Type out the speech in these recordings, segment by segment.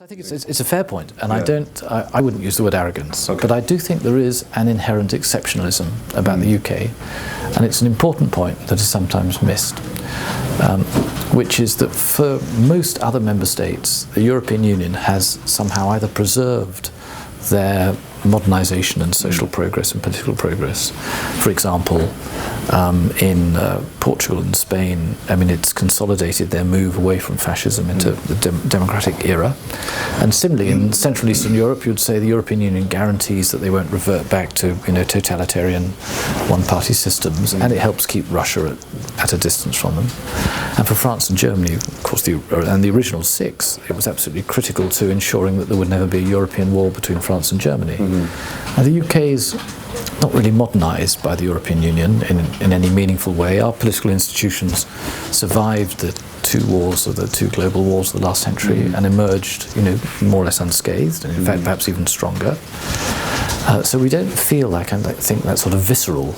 I think it's a fair point, and I wouldn't use the word arrogance, but I do think there is an inherent exceptionalism about the UK, and it's an important point that is sometimes missed, which is that for most other member states, the European Union has somehow either preserved their modernisation and social progress and political progress. For example, in Portugal and Spain, I mean, it's consolidated their move away from fascism into the democratic era. And similarly, in Central and Eastern Europe, you'd say the European Union guarantees that they won't revert back to, totalitarian one-party systems, and it helps keep Russia at a distance from them. And for France and Germany, of course, and the original six, it was absolutely critical to ensuring that there would never be a European war between France and Germany. Now, the UK is not really modernised by the European Union in any meaningful way. Our political institutions survived the two wars, or the two global wars of the last century, and emerged, more or less unscathed, and in fact perhaps even stronger. So we don't feel like, I think, that sort of visceral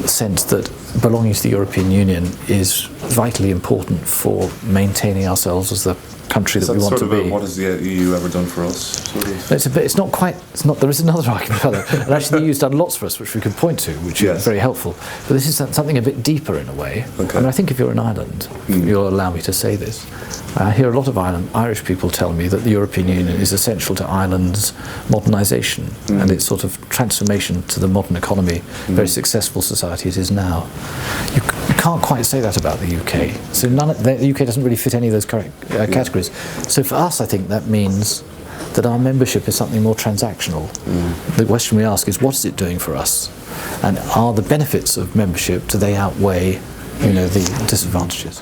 sense that belonging to the European Union is vitally important for maintaining ourselves as the country that we want to be. What has the EU ever done for us? There is another argument about that. And actually the EU's done lots for us, which we could point to, which is very helpful. But this is something a bit deeper in a way. Okay. And I think if you're in Ireland, you'll allow me to say this, I hear a lot of Irish people tell me that the European Union is essential to Ireland's modernisation and its sort of transformation to the modern economy, very successful society it is now. You can't quite say that about the UK. So the UK doesn't really fit any of those categories. So for us, I think that means that our membership is something more transactional. The question we ask is, what is it doing for us? And are the benefits of membership, do they outweigh, the disadvantages?